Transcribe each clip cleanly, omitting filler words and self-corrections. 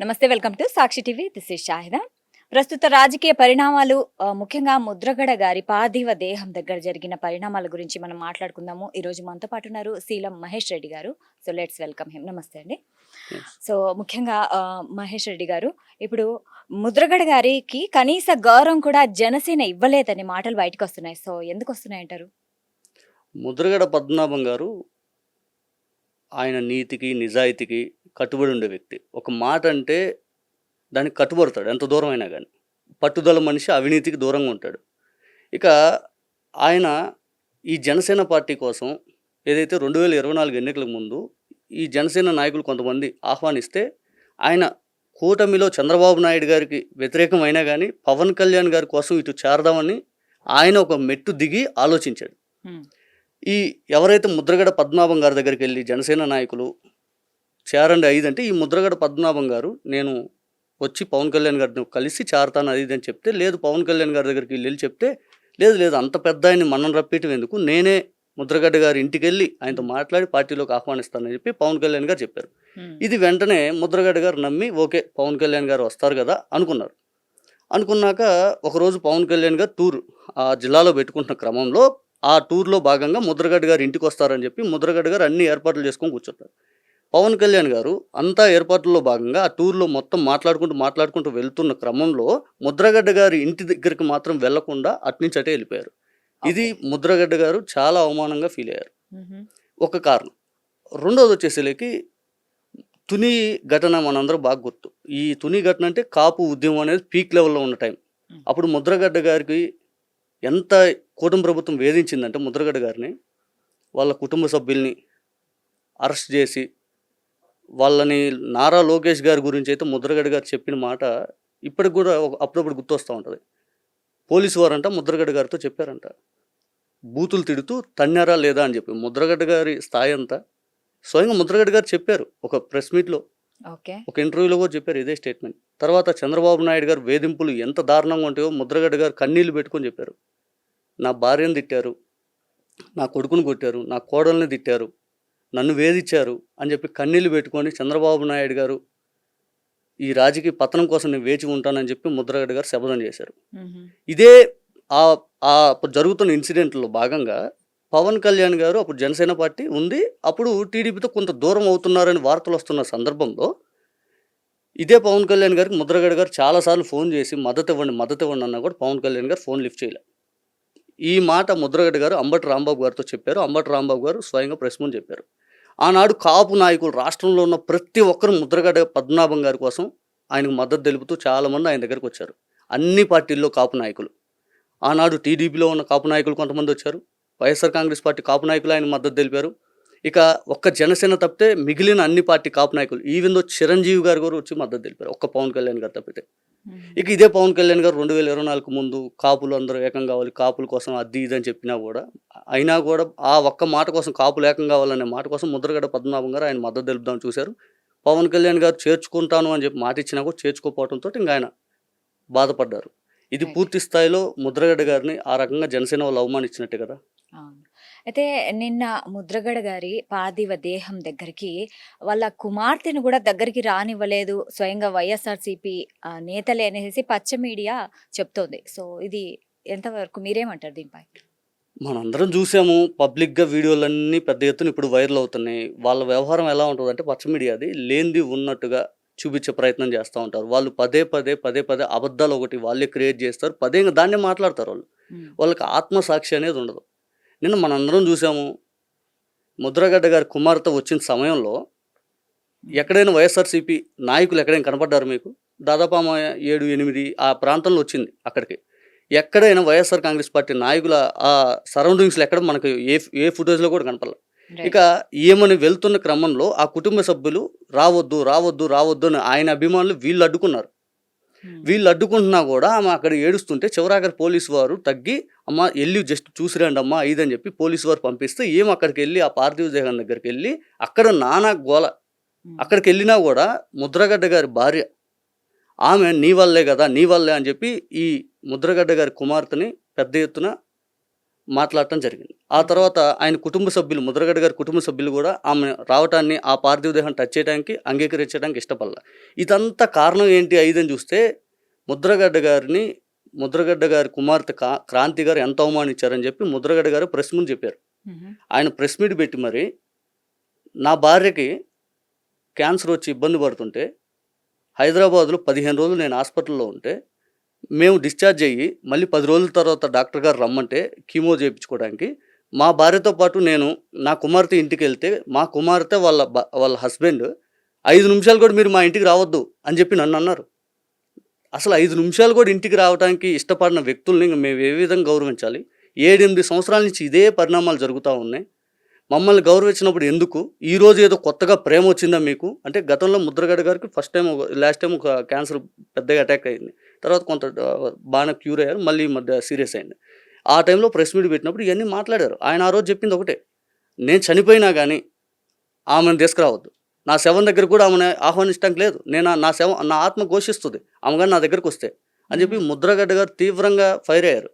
నమస్తే. Welcome to Sakshi TV. This is Shahida. ప్రస్తుత రాజకీయ పరిణామాలు ముఖ్యంగా ముద్రగడ గారి పార్థివ దేహం దగ్గర జరిగిన పరిణామాల గురించి మనం మాట్లాడుకుందాము. ఈరోజు మనతో పాటు ఉన్నారు శీలం మహేష్ రెడ్డి గారు. So let's welcome him. నమస్తే అండి. సో ముఖ్యంగా మహేష్ రెడ్డి గారు, ఇప్పుడు ముద్రగడ గారికి కనీస గౌరవం కూడా జనసేన ఇవ్వలేదని మాటలు బయటకు వస్తున్నాయి. సో ఎందుకు వస్తున్నాయి అంటారు? ముద్రగడ పద్మనాభం గారు ఆయన నీతికి, నిజాయితీకి కట్టుబడి ఉండే వ్యక్తి. ఒక మాట అంటే దానికి కట్టుబడతాడు ఎంత దూరం అయినా కానీ. పట్టుదల మనిషి, అవినీతికి దూరంగా ఉంటాడు. ఇక ఆయన ఈ జనసేన పార్టీ కోసం ఏదైతే 2024 ఎన్నికలకు ముందు ఈ జనసేన నాయకులు కొంతమంది ఆహ్వానిస్తే ఆయన కూటమిలో చంద్రబాబు నాయుడు గారికి వ్యతిరేకమైనా కానీ పవన్ కళ్యాణ్ గారి కోసం ఇటు చేరదామని ఆయన ఒక మెట్టు దిగి ఆలోచించాడు. ఈ ఎవరైతే ముద్రగడ పద్మనాభం గారి దగ్గరికి వెళ్ళి జనసేన నాయకులు చేరండి ఐదంటే ఈ ముద్రగడ పద్మనాభం గారు నేను వచ్చి పవన్ కళ్యాణ్ గారిని కలిసి చేరతాను అది అని చెప్తే, లేదు పవన్ కళ్యాణ్ గారి దగ్గరికి వెళ్ళి చెప్తే, లేదు అంత పెద్ద ఆయన్ని మనం రప్పించడం ఎందుకు, నేనే ముద్రగడ్డ గారి ఇంటికి వెళ్ళి ఆయనతో మాట్లాడి పార్టీలోకి ఆహ్వానిస్తానని చెప్పి పవన్ కళ్యాణ్ గారు చెప్పారు. ఇది వెంటనే ముద్రగడ్డ గారు నమ్మి ఓకే పవన్ కళ్యాణ్ గారు వస్తారు కదా అనుకున్నారు. అనుకున్నాక ఒకరోజు పవన్ కళ్యాణ్ గారు టూర్ ఆ జిల్లాలో పెట్టుకుంటున్న క్రమంలో ఆ టూర్లో భాగంగా ముద్రగడ్డ గారు ఇంటికి వస్తారని చెప్పి ముద్రగడ్డ గారు అన్ని ఏర్పాట్లు చేసుకొని కూర్చుంటారు. పవన్ కళ్యాణ్ గారు అంతా ఏర్పాట్లలో భాగంగా ఆ టూర్లో మొత్తం మాట్లాడుకుంటూ వెళ్తున్న క్రమంలో ముద్రగడ్డ గారి ఇంటి దగ్గరికి మాత్రం వెళ్లకుండా అట్నుంచి అటే వెళ్ళిపోయారు. ఇది ముద్రగడ్డ గారు చాలా అవమానంగా ఫీల్ అయ్యారు. ఒక కారణం. రెండోది వచ్చేసరికి తుని ఘటన మనందరూ బాగా గుర్తు. ఈ తుని ఘటన అంటే కాపు ఉద్యమం అనేది పీక్ లెవెల్లో ఉన్న టైం. అప్పుడు ముద్రగడ్డ గారికి ఎంత కూటమి ప్రభుత్వం వేధించిందంటే ముద్రగడ్డ గారిని, వాళ్ళ కుటుంబ సభ్యుల్ని అరెస్ట్ చేసి వాళ్ళని నారా లోకేష్ గారి గురించి అయితే ముద్రగడ్డ గారు చెప్పిన మాట ఇప్పటికి కూడా అప్పుడప్పుడు గుర్తొస్తూ ఉంటుంది. పోలీసు వారంట ముద్రగడ్డ గారితో చెప్పారంట, బూతులు తిడుతూ తన్నారా లేదా అని చెప్పి. ముద్రగడ్డ గారి స్థాయి అంతా స్వయంగా ముద్రగడ్డ గారు చెప్పారు ఒక ప్రెస్ మీట్లో, ఒక ఇంటర్వ్యూలో కూడా చెప్పారు ఇదే స్టేట్మెంట్. తర్వాత చంద్రబాబు నాయుడు గారు వేధింపులు ఎంత దారుణంగా ఉంటాయో ముద్రగడ్డ గారు కన్నీళ్లు పెట్టుకొని చెప్పారు. నా భార్యను తిట్టారు, నా కొడుకును కొట్టారు, నా కోడల్ని తిట్టారు, నన్ను వేధించారు అని చెప్పి కన్నీళ్లు పెట్టుకొని చంద్రబాబు నాయుడు గారు ఈ రాజకీయ పతనం కోసం నేను వేచి ఉంటానని చెప్పి ముద్రగడ్డ గారు శపథం చేశారు. ఇదే ఆ జరుగుతున్న ఇన్సిడెంట్లో భాగంగా పవన్ కళ్యాణ్ గారు అప్పుడు జనసేన పార్టీ ఉంది, అప్పుడు టీడీపీతో కొంత దూరం అవుతున్నారని వార్తలు వస్తున్న సందర్భంలో ఇదే పవన్ కళ్యాణ్ గారికి ముద్రగడ్డ గారు చాలాసార్లు ఫోన్ చేసి మద్దతు ఇవ్వండి అన్నా కూడా పవన్ కళ్యాణ్ గారు ఫోన్ లిఫ్ట్ చేయలేదు. ఈ మాట ముద్రగడ్డ గారు అంబటి రాంబాబు గారితో చెప్పారు. అంబటి రాంబాబు గారు స్వయంగా ప్రెస్ ముందు చెప్పారు. ఆనాడు కాపు నాయకులు రాష్ట్రంలో ఉన్న ప్రతి ఒక్కరు ముద్రగడ్డ పద్మనాభం గారి కోసం ఆయనకు మద్దతు తెలుపుతూ చాలామంది ఆయన దగ్గరికి వచ్చారు. అన్ని పార్టీల్లో కాపు నాయకులు, ఆనాడు టీడీపీలో ఉన్న కాపు నాయకులు కొంతమంది వచ్చారు, వైఎస్ఆర్ కాంగ్రెస్ పార్టీ కాపు నాయకులు ఆయన మద్దతు తెలిపారు. ఇక ఒక్క జనసేన తప్పితే మిగిలిన అన్ని పార్టీ కాపు నాయకులు ఈవెన్ దో చిరంజీవి గారు కూడా వచ్చి మద్దతు తెలిపారు, ఒక్క పవన్ కళ్యాణ్ గారు తప్పితే. ఇక ఇదే పవన్ కళ్యాణ్ గారు 2024 ముందు కాపులు అందరూ ఏకం కావాలి, కాపుల కోసం అది ఇది అని చెప్పినా కూడా అయినా కూడా ఆ ఒక్క మాట కోసం, కాపులు ఏకం కావాలనే మాట కోసం ముద్రగడ్డ పద్మనాభం గారు ఆయన మద్దతు తెలుపుదామని చూశారు. పవన్ కళ్యాణ్ గారు చేర్చుకుంటాను అని చెప్పి మాట ఇచ్చినా కూడా చేర్చుకోకపోవడంతో ఇంకా ఆయన బాధపడ్డారు. ఇది పూర్తి స్థాయిలో ముద్రగడ్డ గారిని ఆ రకంగా జనసేన వాళ్ళు అవమానించినట్టే కదా. అయితే నిన్న ముద్రగడ గారి పార్థివ దేహం దగ్గరికి వాళ్ళ కుమార్తెను కూడా దగ్గరికి రానివ్వలేదు స్వయంగా వైఎస్ఆర్సీపీ నేతలే అనేసి పచ్చ మీడియా చెప్తోంది. సో ఇది ఎంతవరకు మీరేమంటారు దీనిపై? మనందరం చూసాము, పబ్లిక్గా వీడియోలన్నీ పెద్ద ఎత్తున ఇప్పుడు వైరల్ అవుతున్నాయి. వాళ్ళ వ్యవహారం ఎలా ఉంటుందంటే పచ్చ మీడియాది లేనిది ఉన్నట్టుగా చూపించే ప్రయత్నం చేస్తూ ఉంటారు. వాళ్ళు పదే అబద్ధాలు ఒకటి వాళ్ళే క్రియేట్ చేస్తారు, పదే దాన్నే మాట్లాడతారు. వాళ్ళకి ఆత్మసాక్షి అనేది ఉండదు. నిన్న మనందరం చూసాము, ముద్రగడ్డ గారి కుమార్తె వచ్చిన సమయంలో ఎక్కడైనా వైఎస్ఆర్సీపీ నాయకులు ఎక్కడైనా కనపడ్డారు మీకు? దాదాపు 7-8 ఆ ప్రాంతంలో వచ్చింది. అక్కడికి ఎక్కడైనా వైఎస్ఆర్ కాంగ్రెస్ పార్టీ నాయకుల ఆ సరౌండింగ్స్లో ఎక్కడ మనకు ఏ ఫుటేజ్లో కూడా కనపడలేదు. ఇక ఏమని వెళ్తున్న క్రమంలో ఆ కుటుంబ సభ్యులు రావద్దు అని ఆయన అభిమానులు వీళ్ళు అడ్డుకున్నారు. వీళ్ళు అడ్డుకుంటున్నా కూడా ఆమె అక్కడ ఏడుస్తుంటే చివరాఖరి పోలీసు వారు తగ్గి, అమ్మ వెళ్ళి జస్ట్ చూసిరండి అమ్మా ఇదని చెప్పి పోలీసు వారు పంపిస్తే ఏం అక్కడికి వెళ్ళి ఆ పార్థివ దేహం దగ్గరికి వెళ్ళి అక్కడ నానా గోల. అక్కడికి వెళ్ళినా కూడా ముద్రగడ్డ గారి భార్య ఆమె నీ వల్లే అని చెప్పి ఈ ముద్రగడ్డ గారి కుమార్తెని పెద్ద ఎత్తున మాట్లాడటం జరిగింది. ఆ తర్వాత ఆయన కుటుంబ సభ్యులు, ముద్రగడ గారి కుటుంబ సభ్యులు కూడా ఆమె రావటాన్ని, ఆ పార్థివ దేహం టచ్ చేయడానికి, అంగీకరించడానికి ఇష్టపడలే. ఇదంతా కారణం ఏంటి ఐదని చూస్తే ముద్రగడ్డ గారి కుమార్తె క్రాంతి గారు ఎంత అవమానించారని చెప్పి ముద్రగడ్డ గారు ప్రెస్ ముందు చెప్పారు. ఆయన ప్రెస్ మీట్ పెట్టి మరి నా భార్యకి క్యాన్సర్ వచ్చి ఇబ్బంది పడుతుంటే హైదరాబాద్లో 15 రోజులు నేను హాస్పిటల్లో ఉంటే మేము డిశ్చార్జ్ అయ్యి మళ్ళీ 10 రోజుల తర్వాత డాక్టర్ గారు రమ్మంటే కీమో చేయించుకోవడానికి మా భార్యతో పాటు నేను నా కుమార్తె ఇంటికి వెళ్తే మా కుమార్తె వాళ్ళ హస్బెండ్ 5 నిమిషాలు కూడా మీరు మా ఇంటికి రావద్దు అని చెప్పి నన్ను అన్నారు. అసలు 5 నిమిషాలు కూడా ఇంటికి రావడానికి ఇష్టపడిన వ్యక్తుల్ని మేము ఏ విధంగా గౌరవించాలి? 7-8 సంవత్సరాల నుంచి ఇదే పరిణామాలు జరుగుతూ ఉన్నాయి. మమ్మల్ని గౌరవించినప్పుడు ఎందుకు ఈరోజు ఏదో కొత్తగా ప్రేమ వచ్చిందా మీకు? అంటే గతంలో ముద్రగడ గారికి లాస్ట్ టైం ఒక క్యాన్సర్ పెద్దగా అటాక్ అయింది. తర్వాత కొంత బాగానే క్యూర్ అయ్యారు, మళ్ళీ ఈ మధ్య సీరియస్ అయింది. ఆ టైంలో ప్రెస్ మీట్ పెట్టినప్పుడు ఇవన్నీ మాట్లాడారు. ఆయన ఆ రోజు చెప్పింది ఒకటే, నేను చనిపోయినా కానీ ఆమెను తీసుకురావద్దు, నా శవం దగ్గర కూడా ఆమెను ఆహ్వానించడానికి లేదు, నా ఆత్మ ఘోషిస్తుంది ఆమె కానీ నా దగ్గరకు వస్తే అని చెప్పి ముద్రగడ్డ గారు తీవ్రంగా ఫైర్ అయ్యారు.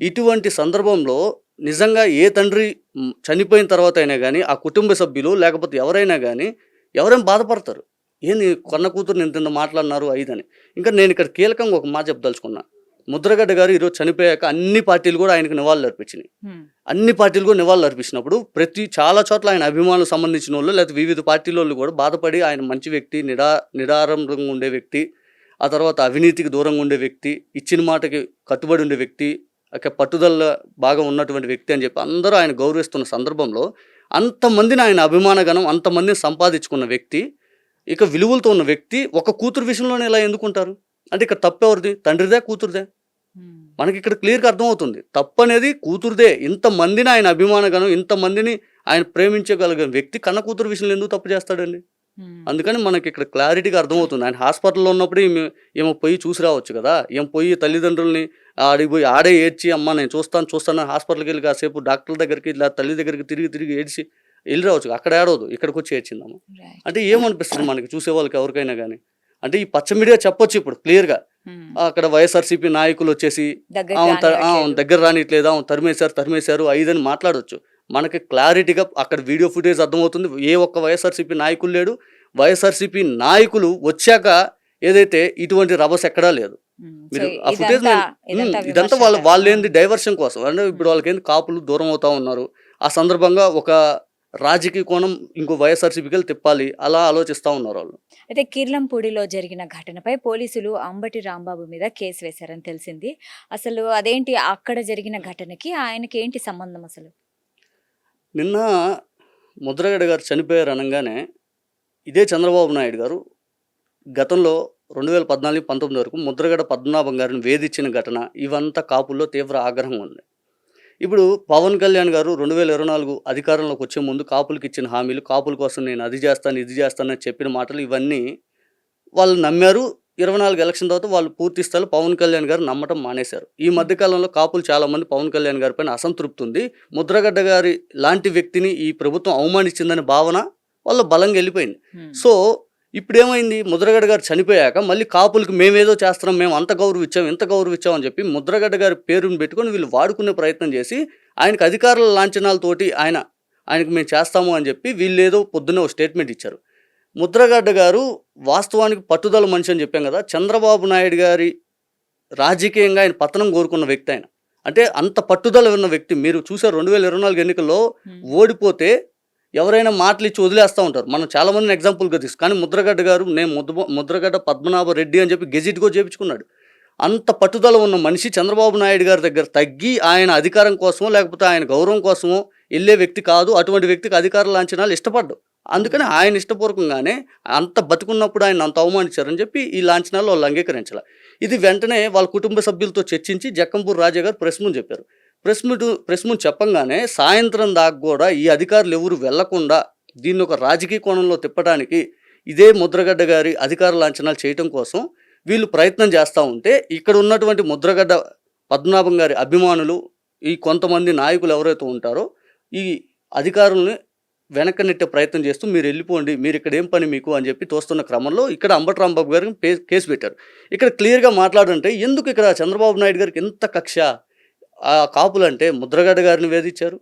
ఇటువంటి సందర్భంలో నిజంగా ఏ తండ్రి చనిపోయిన తర్వాత అయినా కానీ ఆ కుటుంబ సభ్యులు లేకపోతే ఎవరైనా కానీ ఎవరైనా బాధపడతారు. ఏంది కన్న కూతురు ఇంత మాట్లాడినారు ఐదని. ఇంకా నేను ఇక్కడ కీలకంగా ఒక మాట చెప్పదలుచుకున్నా. ముద్రగడ్డ గారు ఈరోజు చనిపోయాక అన్ని పార్టీలు కూడా ఆయనకు నివాళులు అర్పించినాయి. అన్ని పార్టీలు కూడా నివాళులు అర్పించినప్పుడు చాలా చోట్ల ఆయన అభిమానులకు సంబంధించిన వాళ్ళు లేకపోతే వివిధ పార్టీల వాళ్ళు కూడా బాధపడి ఆయన మంచి వ్యక్తి, నిడారంభంగా ఉండే వ్యక్తి, ఆ తర్వాత అవినీతికి దూరంగా ఉండే వ్యక్తి, ఇచ్చిన మాటకి కట్టుబడి ఉండే వ్యక్తి, పట్టుదల బాగా ఉన్నటువంటి వ్యక్తి అని చెప్పి అందరూ ఆయన గౌరవిస్తున్న సందర్భంలో అంతమందిని ఆయన అభిమానగణం అంతమందిని సంపాదించుకున్న వ్యక్తి, ఇక విలువలతో ఉన్న వ్యక్తి ఒక కూతురు విషయంలోనే ఇలా ఎందుకుంటారు? అంటే ఇక్కడ తప్పెవరిది? తండ్రిదే కూతురుదే? మనకి ఇక్కడ క్లియర్గా అర్థమవుతుంది. తప్పు అనేది కూతురుదే. ఇంతమందిని ఆయన అభిమానగణం, ఇంతమందిని ఆయన ప్రేమించగలిగిన వ్యక్తి కన్న కూతురు విషయంలో ఎందుకు తప్పు చేస్తాడండి? అందుకని మనకి ఇక్కడ క్లారిటీగా అర్థమవుతుంది. ఆయన హాస్పిటల్లో ఉన్నప్పుడు ఏమో పోయి చూసి రావచ్చు కదా. ఏం పోయి తల్లిదండ్రుల్ని ఆడికి పోయి ఆడే ఏడ్చి అమ్మ నేను చూస్తాను హాస్పిటల్కి వెళ్ళి కాసేపు డాక్టర్ల దగ్గరికి ఇలా తల్లి దగ్గరికి తిరిగి ఏడ్చి వెళ్ళి రావచ్చు. అక్కడ ఏడవదు, ఇక్కడికి వచ్చి ఏడ్చిందమ్మ. అంటే ఏమనిపిస్తుంది మనకి చూసే వాళ్ళకి ఎవరికైనా కానీ? అంటే ఈ పచ్చ మీడియా చెప్పొచ్చు ఇప్పుడు క్లియర్గా, అక్కడ వైఎస్ఆర్సీపీ నాయకులు వచ్చేసి దగ్గర రానిట్లేదా, తరిమేశారు ఐదని మాట్లాడవచ్చు. మనకి క్లారిటీగా అక్కడ వీడియో ఫుటేజ్ అర్థమవుతుంది. ఏ ఒక్క వైఎస్ఆర్సీపీ నాయకులు లేడు. వైఎస్ఆర్సీపీ నాయకులు వచ్చాక ఏదైతే ఇటువంటి రభస ఎక్కడా లేదు. మీరు ఆ ఫుటేజ్ ఇదంతా వాళ్ళు ఏంది డైవర్షన్ కోసం. అంటే ఇప్పుడు వాళ్ళకి ఏంది కాపులు దూరం అవుతా ఉన్నారు. ఆ సందర్భంగా ఒక రాజకీయ కోణం ఇంకో వైఎస్ఆర్సీపీకి తిప్పాలి, అలా ఆలోచిస్తూ ఉన్నారు వాళ్ళు. అయితే కిర్లంపూడిలో జరిగిన ఘటనపై పోలీసులు అంబటి రాంబాబు మీద కేసు వేశారని తెలిసింది. అసలు అదేంటి, అక్కడ జరిగిన ఘటనకి ఆయనకి ఏంటి సంబంధం అసలు? నిన్న ముద్రగడ గారు చనిపోయారు అనగానే ఇదే చంద్రబాబు నాయుడు గారు గతంలో 2014-19 వరకు ముద్రగడ పద్మనాభం గారిని వేధించిన ఘటన ఇవంతా కాపుల్లో తీవ్ర ఆగ్రహం ఉంది. ఇప్పుడు పవన్ కళ్యాణ్ గారు 2024 అధికారంలోకి వచ్చే ముందు కాపులకు ఇచ్చిన హామీలు, కాపుల కోసం నేను అది చేస్తాను ఇది చేస్తానని చెప్పిన మాటలు ఇవన్నీ వాళ్ళు నమ్మారు. 24 ఎలక్షన్ తర్వాత వాళ్ళు పూర్తి స్థాయిలో పవన్ కళ్యాణ్ గారు నమ్మటం మానేశారు. ఈ మధ్యకాలంలో కాపులు చాలామంది పవన్ కళ్యాణ్ గారి పైన అసంతృప్తి ఉంది. ముద్రగడ్డ గారి లాంటి వ్యక్తిని ఈ ప్రభుత్వం అవమానించిందనే భావన వాళ్ళ బలంగా వెళ్ళిపోయింది. సో ఇప్పుడు ఏమైంది, ముద్రగడ్డ గారు చనిపోయాక మళ్ళీ కాపులకి మేమేదో చేస్తున్నాం, మేము అంత గౌరవించాం ఇంత గౌరవించాం అని చెప్పి ముద్రగడ్డ గారి పేరుని పెట్టుకొని వీళ్ళు వాడుకునే ప్రయత్నం చేసి ఆయనకు అధికారుల లాంఛనాలతోటి ఆయనకు మేము చేస్తాము అని చెప్పి వీళ్ళు ఏదో పొద్దున్న ఒక స్టేట్మెంట్ ఇచ్చారు. ముద్రగడ్డ గారు వాస్తవానికి పట్టుదల మనిషి అని చెప్పాం కదా. చంద్రబాబు నాయుడు గారి రాజకీయంగా ఆయన పతనం కోరుకున్న వ్యక్తి ఆయన. అంటే అంత పట్టుదల ఉన్న వ్యక్తి. మీరు చూసారు 2024 ఎన్నికల్లో ఓడిపోతే ఎవరైనా మాటలు ఇచ్చి వదిలేస్తూ ఉంటారు. మనం చాలామందిని ఎగ్జాంపుల్గా తీసుకు, కానీ ముద్రగడ్డ గారు నేను ముద్రగడ్డ పద్మనాభ రెడ్డి అని చెప్పి గెజిట్ కూడా చేయించుకున్నాడు. అంత పట్టుదల ఉన్న మనిషి చంద్రబాబు నాయుడు గారి దగ్గర తగ్గి ఆయన అధికారం కోసమో లేకపోతే ఆయన గౌరవం కోసమో వెళ్ళే వ్యక్తి కాదు. అటువంటి వ్యక్తికి అధికార లాంఛనాలు ఇష్టపడ్డు. అందుకని ఆయన ఇష్టపూర్వకంగానే అంత బతుకున్నప్పుడు ఆయన అంత అవమానించారని చెప్పి ఈ లాంఛనాలు వాళ్ళు అంగీకరించాలి. ఇది వెంటనే వాళ్ళ కుటుంబ సభ్యులతో చర్చించి జక్కంపూడి రాజా గారు ప్రెస్ ముందు చెప్పారు. ప్రెస్ ముందు చెప్పంగానే సాయంత్రం దాకా కూడా ఈ అధికారులు ఎవరు వెళ్లకుండా దీన్ని ఒక రాజకీయ కోణంలో తిప్పడానికి ఇదే ముద్రగడ్డ గారి అధికార లాంఛనాలు చేయటం కోసం వీళ్ళు ప్రయత్నం చేస్తూ ఉంటే ఇక్కడ ఉన్నటువంటి ముద్రగడ్డ పద్మనాభం గారి అభిమానులు ఈ కొంతమంది నాయకులు ఎవరైతే ఉంటారో ఈ అధికారులని వెనక్కి నెట్టే ప్రయత్నం చేస్తూ మీరు వెళ్ళిపోండి, మీరు ఇక్కడ ఏం పని మీకు అని చెప్పి తోస్తున్న క్రమంలో ఇక్కడ అంబటి రాంబాబు గారికి కేసు పెట్టారు. ఇక్కడ క్లియర్గా మాట్లాడంటే ఎందుకు ఇక్కడ చంద్రబాబు నాయుడు గారికి ఎంత కక్ష? ఆ కాపులంటే ముద్రగడ గారిని వేధించారు,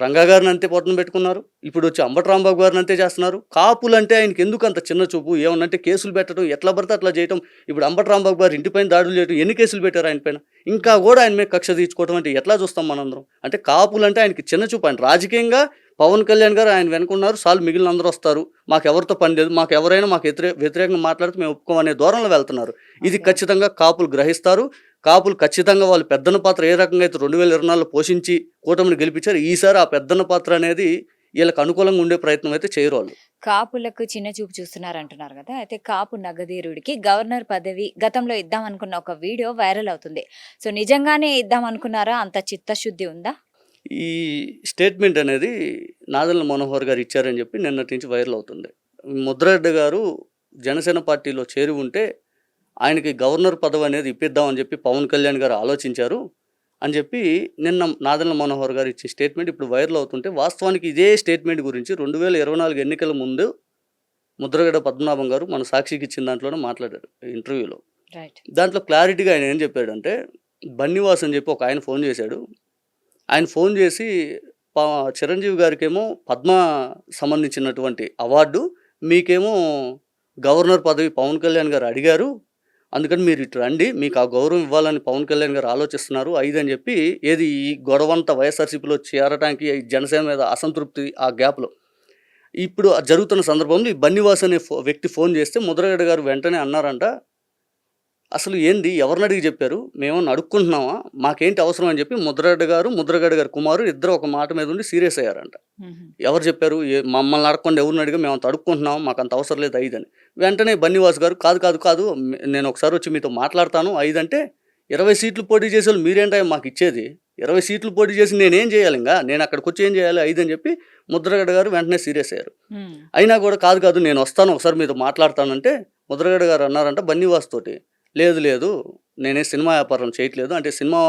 రంగా గారిని అంతే పొట్టన పెట్టుకున్నారు, ఇప్పుడు వచ్చి అంబటి రాంబాబు గారిని అంతే చేస్తున్నారు. కాపులంటే ఆయనకి ఎందుకు అంత చిన్న చూపు? ఏమన్నంటే కేసులు పెట్టడం, ఎట్లా పడితే అట్లా చేయటం. ఇప్పుడు అంబటి రాంబాబు గారు ఇంటిపైన దాడులు చేయడం, ఎన్ని కేసులు పెట్టారు ఆయన పైన? ఇంకా కూడా ఆయన మీద కక్ష తీర్చుకోవడం అంటే ఎట్లా చూస్తాం మనందరం? అంటే కాపులంటే ఆయనకి చిన్న చూపు. ఆయన రాజకీయంగా పవన్ కళ్యాణ్ గారు ఆయన వెనుకున్నారు, చాలు మిగిలిన అందరూ వస్తారు, మాకెవరితో పని లేదు, మాకెవరైనా మాకు వ్యతిరేకంగా మాట్లాడితే మేము ఒప్పుకోమనే ధోరణిలో వెళ్తున్నారు. ఇది ఓకే. ఖచ్చితంగా కాపులు గ్రహిస్తారు. కాపులు ఖచ్చితంగా వాళ్ళు పెద్దన్న పాత్ర ఏ రకంగా అయితే 2024లో పోషించి కూటమిని గెలిపించారు, ఈసారి ఆ పెద్దన్న పాత్ర అనేది వీళ్ళకి అనుకూలంగా ఉండే ప్రయత్నం అయితే చేయరు వాళ్ళు. కాపులకు చిన్న చూపు చూస్తున్నారంటున్నారు కదా! అయితే కాపు నగధీరుడికి గవర్నర్ పదవి గతంలో ఇద్దాం అనుకున్న ఒక వీడియో వైరల్ అవుతుంది. సో, నిజంగానే ఇద్దాం అనుకున్నారా? అంత చిత్తశుద్ధి ఉందా? ఈ స్టేట్మెంట్ అనేది నాదెళ్ల మనోహర్ గారు ఇచ్చారని చెప్పి నిన్నటి నుంచి వైరల్ అవుతుంది. ముద్రగడ్డ గారు జనసేన పార్టీలో చేరి ఉంటే ఆయనకి గవర్నర్ పదవి అనేది ఇప్పిద్దామని చెప్పి పవన్ కళ్యాణ్ గారు ఆలోచించారు అని చెప్పి నిన్న నాదెళ్ల మనోహర్ గారు ఇచ్చే స్టేట్మెంట్ ఇప్పుడు వైరల్ అవుతుంటే, వాస్తవానికి ఇదే స్టేట్మెంట్ గురించి 2024 ఎన్నికల ముందు ముద్రగడ్డ పద్మనాభం గారు మన సాక్షికి ఇచ్చిన దాంట్లోనే మాట్లాడారు ఇంటర్వ్యూలో. రైట్. దాంట్లో క్లారిటీగా ఆయన ఏం చెప్పాడంటే, బన్నివాస్ అని చెప్పి ఒక ఆయన ఫోన్ చేశాడు. ఆయన ఫోన్ చేసి చిరంజీవి గారికేమో పద్మ సంబంధించినటువంటి అవార్డు, మీకేమో గవర్నర్ పదవి పవన్ కళ్యాణ్ గారు అడిగారు, అందుకని మీరు ఇటు రండి, మీకు ఆ గౌరవం ఇవ్వాలని పవన్ కళ్యాణ్ గారు ఆలోచిస్తున్నారు అని చెప్పి, ఏది ఈ గొడవంతా వైఎస్ఆర్సీపీలో చేరడానికి ఈ జనసేన మీద అసంతృప్తి ఆ గ్యాప్లో ఇప్పుడు జరుగుతున్న సందర్భంలో ఈ బన్నివాస్ అనే వ్యక్తి ఫోన్ చేస్తే ముద్రగడ్డ గారు వెంటనే అన్నారంట, అసలు ఏంది, ఎవరిని అడిగి చెప్పారు, మేమన్నా అడుక్కుంటున్నామా, మాకేంటి అవసరం అని చెప్పి ముద్రగడ్డ గారు కుమారు ఇద్దరు ఒక మాట మీద ఉండి సీరియస్ అయ్యారంట. ఎవరు చెప్పారు, మమ్మల్ని అడగకుండా ఎవరిని అడిగా, మేము అంత అడుక్కుంటున్నాం, మాకు అంత అవసరం లేదు ఐదని. వెంటనే బన్నివాస్ గారు కాదు నేను ఒకసారి వచ్చి మీతో మాట్లాడతాను ఐదంటే, 20 సీట్లు పోటీ చేసే వాళ్ళు మీరేంటో మాకు ఇచ్చేది, 20 సీట్లు పోటీ చేసి నేనేం చేయాలి, ఇంకా నేను అక్కడికి వచ్చి ఏం చేయాలి ఐదని చెప్పి ముద్రగడ్డ గారు వెంటనే సీరియస్ అయ్యారు. అయినా కూడా కాదు నేను వస్తాను ఒకసారి మీతో మాట్లాడతానంటే, ముద్రగడ్డ గారు అన్నారంట బన్నివాస్ తోటి, లేదు నేనే సినిమా వ్యాపారం చేయట్లేదు, అంటే సినిమా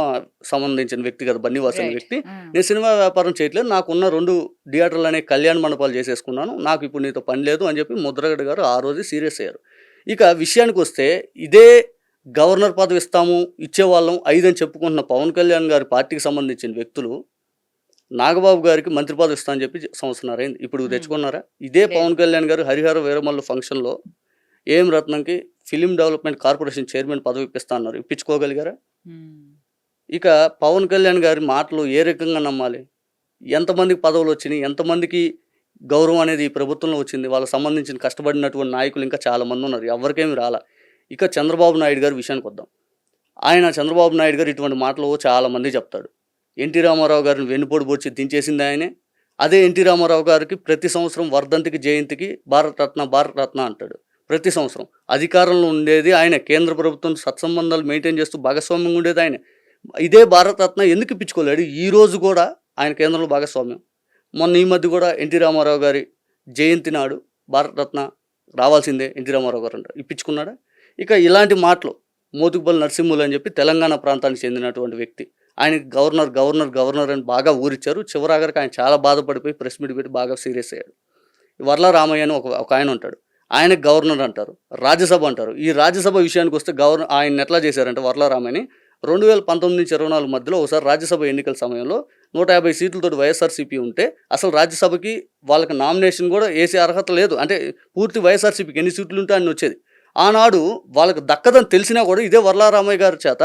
సంబంధించిన వ్యక్తి కదా బన్నివాస్ అనే వ్యక్తి, నేను సినిమా వ్యాపారం చేయట్లేదు, నాకున్న 2 థియేటర్లు అనే కళ్యాణ మండపాలు చేసేసుకున్నాను, నాకు ఇప్పుడు నీతో పని లేదు అని చెప్పి ముద్రగడ్డ గారు ఆ రోజు సీరియస్ అయ్యారు. ఇక విషయానికి వస్తే, ఇదే గవర్నర్ పదవి ఇస్తాము ఇచ్చేవాళ్ళం 5 అని చెప్పుకుంటున్న పవన్ కళ్యాణ్ గారి పార్టీకి సంబంధించిన వ్యక్తులు నాగబాబు గారికి మంత్రి పదవి ఇస్తా అని చెప్పి సంవత్సరం అయింది, ఇప్పుడు తెచ్చుకున్నారా? ఇదే పవన్ కళ్యాణ్ గారు హరిహర వీరమల్లు ఫంక్షన్లో ఏం రత్నంకి ఫిలిం డెవలప్మెంట్ కార్పొరేషన్ చైర్మన్ పదవి ఇప్పిస్తా అన్నారు, ఇప్పించుకోగలిగారా? ఇక పవన్ కళ్యాణ్ గారి మాటలు ఏ రకంగా నమ్మాలి? ఎంతమందికి పదవులు వచ్చినాయి, ఎంతమందికి గౌరవం అనేది ఈ ప్రభుత్వంలో వచ్చింది, వాళ్ళకి సంబంధించిన కష్టపడినటువంటి నాయకులు ఇంకా చాలామంది ఉన్నారు, ఎవరికేమి రాలా. ఇక చంద్రబాబు నాయుడు గారి విషయానికి వద్దాం. చంద్రబాబు నాయుడు గారు ఇటువంటి మాటలు చాలామంది చెప్తాడు. ఎన్టీ రామారావు గారిని వెన్నుపోటు పొడిచి దించేసింది ఆయనే. అదే ఎన్టీ రామారావు గారికి ప్రతి సంవత్సరం వర్ధంతికి జయంతికి భారతరత్న అంటాడు. ప్రతి సంవత్సరం అధికారంలో ఉండేది ఆయన, కేంద్ర ప్రభుత్వం సత్సంబంధాలు మెయింటైన్ చేస్తూ భాగస్వామ్యంగా ఉండేది ఆయన. ఇదే భారతరత్న ఎందుకు ఇప్పించుకోలేడు? ఈ రోజు కూడా ఆయన కేంద్రంలో భాగస్వామ్యం. మొన్న ఈ మధ్య కూడా ఎన్టీ రామారావు గారి జయంతి నాడు భారతరత్న రావాల్సిందే ఎన్టీ రామారావు గారు అంటారు, ఇప్పించుకున్నాడా? ఇక ఇలాంటి మాటలు మోతుకుపల్లి నరసింహులు అని చెప్పి తెలంగాణ ప్రాంతానికి చెందినటువంటి వ్యక్తి, ఆయనకి గవర్నర్ అని బాగా ఊరిచ్చారు. చివరాగరికి ఆయన చాలా బాధపడిపోయి ప్రెస్ మీట్ పెట్టి బాగా సీరియస్ అయ్యాడు. వర్ల రామయ్య అని ఒక ఆయన ఉంటాడు, ఆయనకు గవర్నర్ అంటారు, రాజ్యసభ అంటారు. ఈ రాజ్యసభ విషయానికి వస్తే ఆయన ఎట్లా చేశారంటే వర్ల రామయ్యని 2019 నుంచి 24 మధ్యలో ఒకసారి రాజ్యసభ ఎన్నికల సమయంలో 150 సీట్లతో వైఎస్ఆర్సీపీ ఉంటే అసలు రాజ్యసభకి వాళ్ళకి నామినేషన్ కూడా వేసే అర్హత లేదు, అంటే పూర్తి వైఎస్ఆర్సీపీకి ఎన్ని సీట్లు ఉంటే అన్ని వచ్చేది. ఆనాడు వాళ్ళకి దక్కదని తెలిసినా కూడా ఇదే వర్ల రామయ్య గారి చేత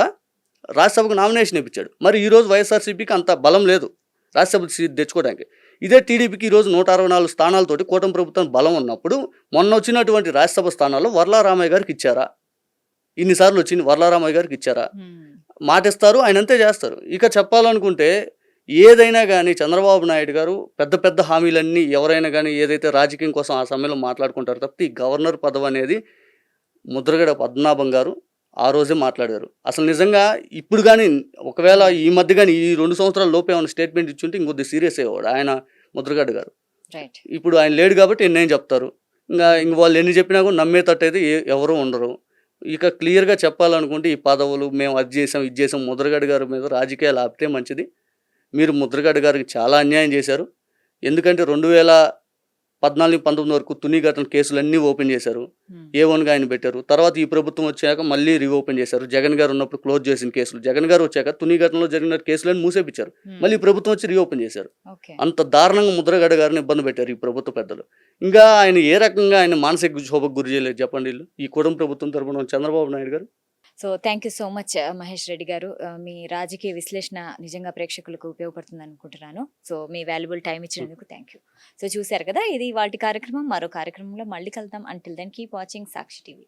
రాజ్యసభకు నామినేషన్ ఇప్పించాడు. మరి ఈరోజు వైఎస్ఆర్సీపీకి అంత బలం లేదు రాజ్యసభ సీట్ తెచ్చుకోవడానికి. ఇదే టీడీపీకి ఈరోజు 164 స్థానాలతోటి కూటమి ప్రభుత్వం బలం ఉన్నప్పుడు మొన్న వచ్చినటువంటి రాజ్యసభ స్థానాల్లో వర్ల రామయ్య గారికి ఇచ్చారా? ఇన్నిసార్లు వచ్చింది వర్ల రామయ్య గారికి ఇచ్చారా? మాటిస్తారు, ఆయన అంతే చేస్తారు. ఇక చెప్పాలనుకుంటే ఏదైనా కానీ చంద్రబాబు నాయుడు గారు పెద్ద హామీలన్నీ ఎవరైనా కానీ ఏదైతే రాజకీయం కోసం ఆ సమయంలో మాట్లాడుకుంటారు తప్పితే ఈ గవర్నర్ పదవి అనేది ముద్రగడ పద్మనాభం గారు ఆ రోజే మాట్లాడారు. అసలు నిజంగా ఇప్పుడు కానీ ఒకవేళ ఈ మధ్య కానీ ఈ 2 సంవత్సరాల లోపే ఏమైనా స్టేట్మెంట్ ఇచ్చుంటే ఇంకొద్ది సీరియస్ అయ్యేవాడు ఆయన ముద్రగడ్డ గారు. ఇప్పుడు ఆయన లేడు కాబట్టి ఎన్నేం చెప్తారు, ఇంక వాళ్ళు ఎన్ని చెప్పినా కూడా నమ్మేటట్టు అయితే ఎవరు ఉండరు. ఇక క్లియర్గా చెప్పాలనుకుంటే ఈ పదవులు మేము అది చేసాం ముద్రగడ్డ గారి మీద రాజకీయాలు ఆపితే మంచిది. మీరు ముద్రగడ్డ గారికి చాలా అన్యాయం చేశారు. ఎందుకంటే 14, 19 వరకు తుని ఘటన కేసులన్నీ ఓపెన్ చేశారు. ఉమ్, A1గా ఆయన పెట్టారు. తర్వాత ఈ ప్రభుత్వం వచ్చాక మళ్ళీ రీఓపెన్ చేశారు. జగన్ గారు ఉన్నప్పుడు క్లోజ్ చేసిన కేసులు. జగన్ గారు వచ్చాక తుని ఘటనలో జరిగిన కేసులన్నీ మూసేపించారు. ఉమ్, మళ్ళీ ఈ ప్రభుత్వం వచ్చి రీఓపెన్ చేశారు. ఓకే. అంత దారుణంగా ముద్రగడ గారిని ఇబ్బంది పెట్టారు ఈ ప్రభుత్వ పెద్దలు. ఇంకా ఆయన ఏ రకంగా ఆయన మానసిక క్షోభకు గురి చేయలేదు చెప్పండి వీళ్ళు. ఈ కుటుంబ ప్రభుత్వం తరపున చంద్రబాబు నాయుడు గారు. So thank you so much Mahesh Reddy గారు. మీ రాజకీయ విశ్లేషణ నిజంగా ప్రేక్షకులకు ఉపయోగపడుతుంది అనుకుంటున్నాను. సో మీ వాల్యుబుల్ టైం ఇచ్చినందుకు థ్యాంక్ యూ. సో చూశారు కదా, ఇది వాటి కార్యక్రమం. మరో కార్యక్రమంలో మళ్ళీ కలుద్దాం. అంటిల్ దెన్ కీప్ వాచింగ్ సాక్షి టీవీ.